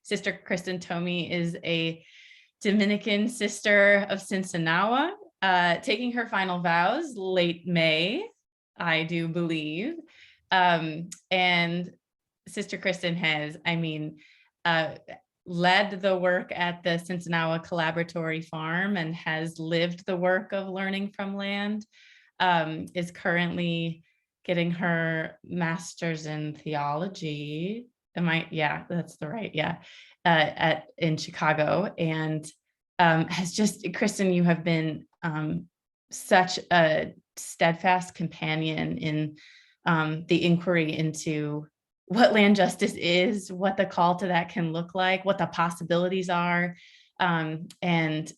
Sister Christin Tomy is a Dominican sister of Sinsinawa, taking her final vows late May, I do believe. And Sister Christin has, led the work at the Sinsinawa Collaboratory Farm and has lived the work of learning from land, is currently getting her master's in theology. Yeah, that's the right, yeah, in Chicago. And has just, Christin, you have been such a steadfast companion in the inquiry into what land justice is, what the call to that can look like, what the possibilities are, and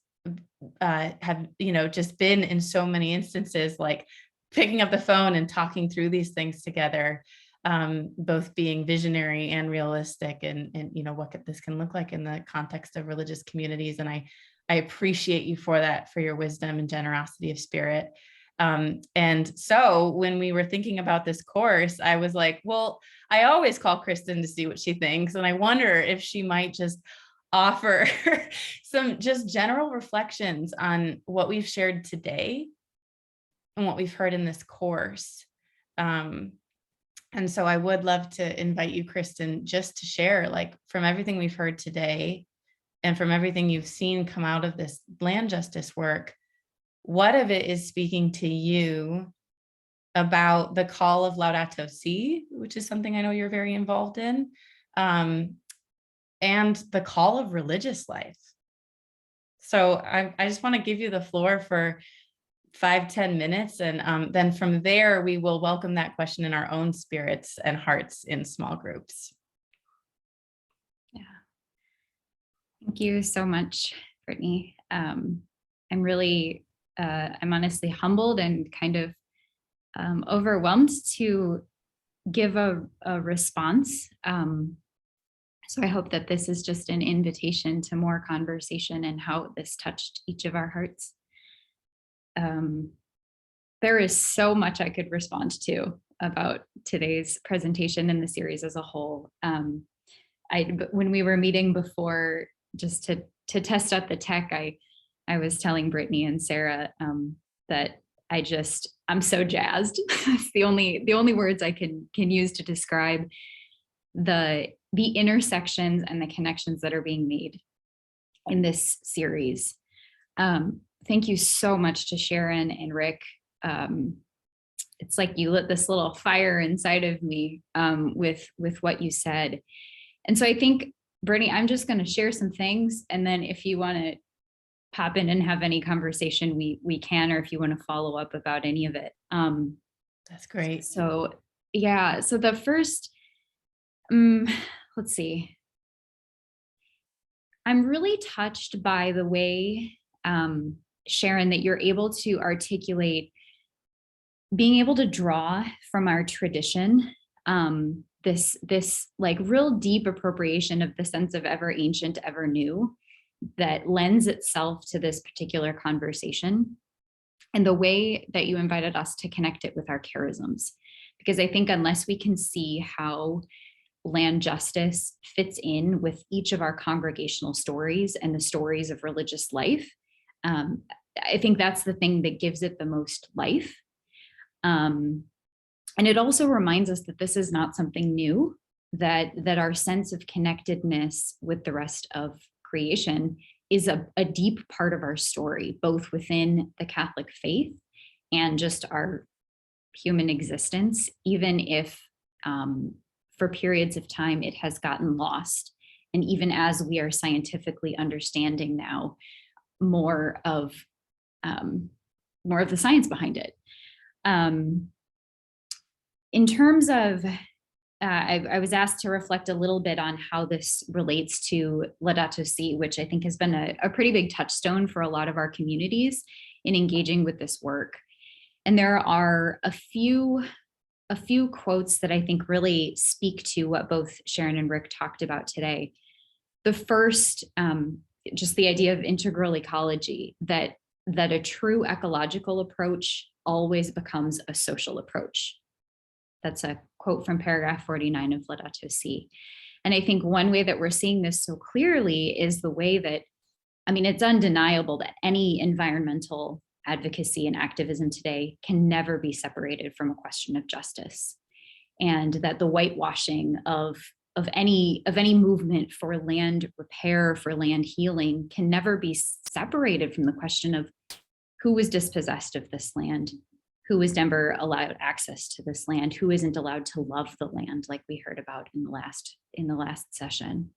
have, just been in so many instances, like picking up the phone and talking through these things together, both being visionary and realistic, and what this can look like in the context of religious communities. And I appreciate you for that, for your wisdom and generosity of spirit. And so when we were thinking about this course, I was like, well, I always call Christin to see what she thinks. And I wonder if she might just offer some just general reflections on what we've shared today and what we've heard in this course. And so I would love to invite you, Christin, just to share, like, from everything we've heard today and from everything you've seen come out of this land justice work, what of it is speaking to you about the call of Laudato Si, which is something I know you're very involved in, and the call of religious life. So I just want to give you the floor for 5-10 minutes. And then from there, we will welcome that question in our own spirits and hearts in small groups. Yeah. Thank you so much, Brittany. I'm honestly humbled and kind of overwhelmed to give a response. So I hope that this is just an invitation to more conversation and how this touched each of our hearts. There is so much I could respond to about today's presentation and the series as a whole. When we were meeting before, just to test out the tech, I was telling Brittany and Sarah that I'm so jazzed. It's the only words I can use to describe the intersections and the connections that are being made in this series. Thank you so much to Sharon and Rick. It's like you lit this little fire inside of me with what you said. And so I think, Brittany, I'm just going to share some things, and then if you want to pop in and have any conversation, we can, or if you want to follow up about any of it. That's great. So yeah, so the first, let's see. I'm really touched by the way, Sharon, that you're able to articulate being able to draw from our tradition, this like real deep appropriation of the sense of ever ancient, ever new, that lends itself to this particular conversation, and the way that you invited us to connect it with our charisms. Because I think unless we can see how land justice fits in with each of our congregational stories and the stories of religious life, I think that's the thing that gives it the most life. And it also reminds us that this is not something new, that our sense of connectedness with the rest of creation is a deep part of our story, both within the Catholic faith and just our human existence, even if for periods of time it has gotten lost. And even as we are scientifically understanding now more of the science behind it. In terms of, I was asked to reflect a little bit on how this relates to Laudato Si, which I think has been a pretty big touchstone for a lot of our communities in engaging with this work. And there are a few quotes that I think really speak to what both Sharon and Rick talked about today. The first, just the idea of integral ecology, that a true ecological approach always becomes a social approach. That's a quote from paragraph 49 of Laudato Si. And I think one way that we're seeing this so clearly is the way that, I mean, it's undeniable that any environmental advocacy and activism today can never be separated from a question of justice. And that the whitewashing of any movement for land repair, for land healing, can never be separated from the question of who was dispossessed of this land, who was never allowed access to this land, who isn't allowed to love the land, like we heard about in the last session.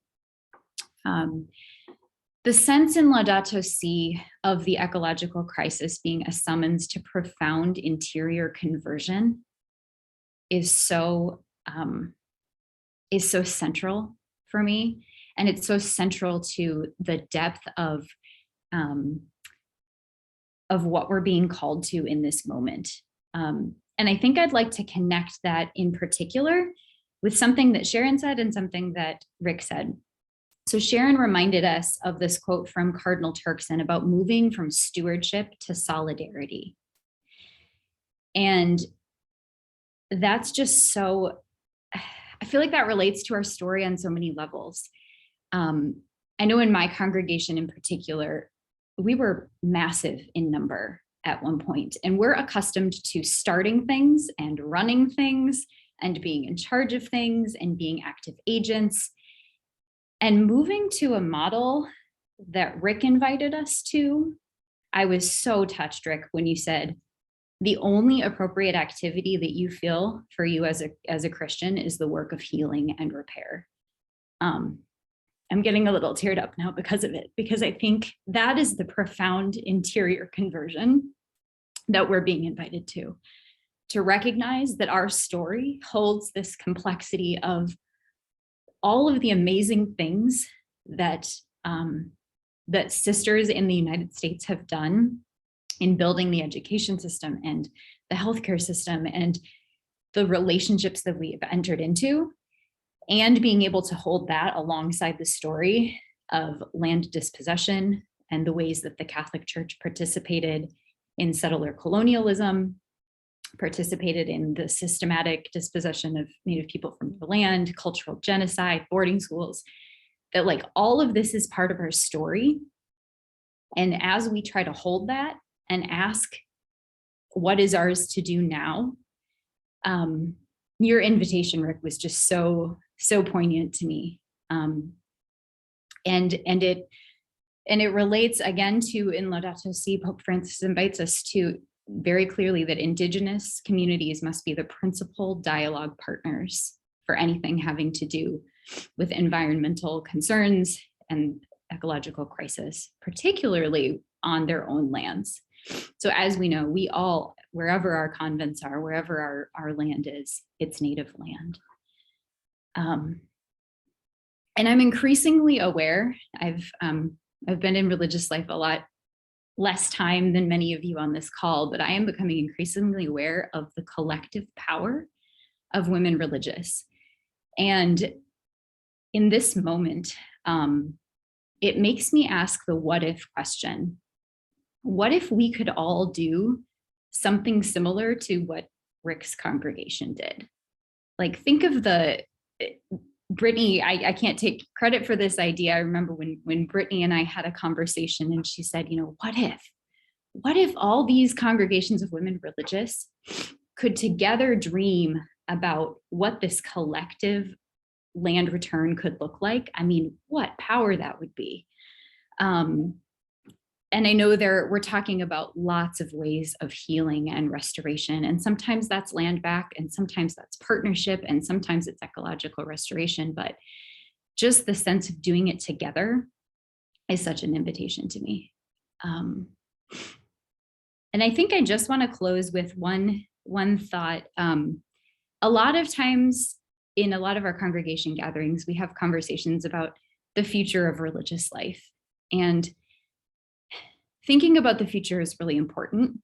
The sense in Laudato Si of the ecological crisis being a summons to profound interior conversion is so central for me, and it's so central to the depth of what we're being called to in this moment. And I think I'd like to connect that in particular with something that Sharon said and something that Rick said. So Sharon reminded us of this quote from Cardinal Turkson about moving from stewardship to solidarity. And that's just so, I feel like that relates to our story on so many levels. I know in my congregation in particular, we were massive in number at one point, and we're accustomed to starting things and running things and being in charge of things and being active agents. And moving to a model that Rick invited us to, I was so touched, Rick, when you said the only appropriate activity that you feel for you as a Christian is the work of healing and repair. I'm getting a little teared up now because of it, because I think that is the profound interior conversion that we're being invited to recognize that our story holds this complexity of all of the amazing things that that sisters in the United States have done in building the education system and the healthcare system and the relationships that we have entered into, and being able to hold that alongside the story of land dispossession and the ways that the Catholic Church participated in settler colonialism, participated in the systematic dispossession of Native people from their land, cultural genocide, boarding schools, that like all of this is part of our story. And as we try to hold that and ask what is ours to do now, your invitation, Rick, was just so poignant to me. And it relates again to, in Laudato Si, Pope Francis invites us to very clearly that Indigenous communities must be the principal dialogue partners for anything having to do with environmental concerns and ecological crisis, particularly on their own lands. So as we know, we all, wherever our convents are, wherever our land is, it's Native land. And I'm increasingly aware, I've been in religious life a lot less time than many of you on this call, but I am becoming increasingly aware of the collective power of women religious. And in this moment, it makes me ask the what if question. What if we could all do something similar to what Rick's congregation did? Like, think of Brittany, I can't take credit for this idea. I remember when Brittany and I had a conversation and she said, what if all these congregations of women religious could together dream about what this collective land return could look like? I mean, what power that would be. And I know we're talking about lots of ways of healing and restoration. And sometimes that's land back, and sometimes that's partnership, and sometimes it's ecological restoration. But just the sense of doing it together is such an invitation to me. And I think I just want to close with one thought. A lot of times in a lot of our congregation gatherings, we have conversations about the future of religious life. And thinking about the future is really important.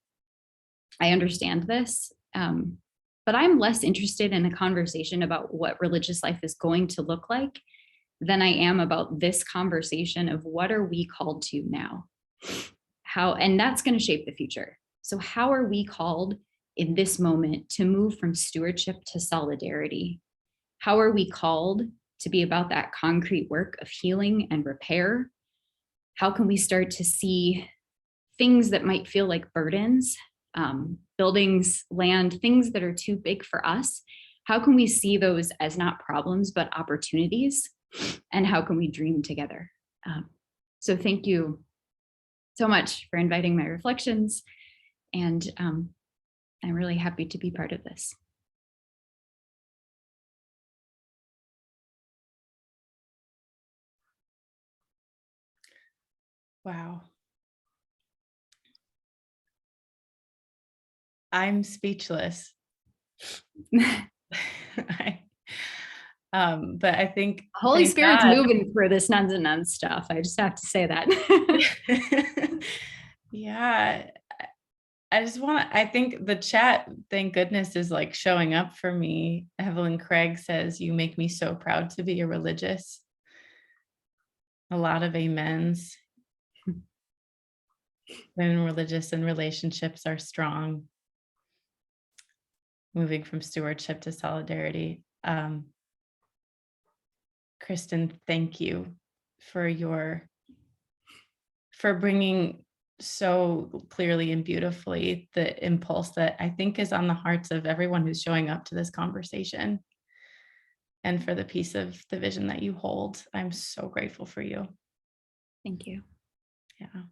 I understand this, but I'm less interested in a conversation about what religious life is going to look like than I am about this conversation of what are we called to now? And that's going to shape the future. So how are we called in this moment to move from stewardship to solidarity? How are we called to be about that concrete work of healing and repair? How can we start to see things that might feel like burdens, buildings, land, things that are too big for us? How can we see those as not problems, but opportunities? And how can we dream together? So thank you so much for inviting my reflections. And I'm really happy to be part of this. Wow. I'm speechless. But I think Holy Spirit's moving through this nuns and nuns stuff. I just have to say that. Yeah. I think the chat, thank goodness, is like showing up for me. Evelyn Craig says, "You make me so proud to be a religious." A lot of amens. Women religious and relationships are strong. Moving from stewardship to solidarity. Christin, thank you for bringing so clearly and beautifully the impulse that I think is on the hearts of everyone who's showing up to this conversation, and for the piece of the vision that you hold. I'm so grateful for you. Thank you. Yeah.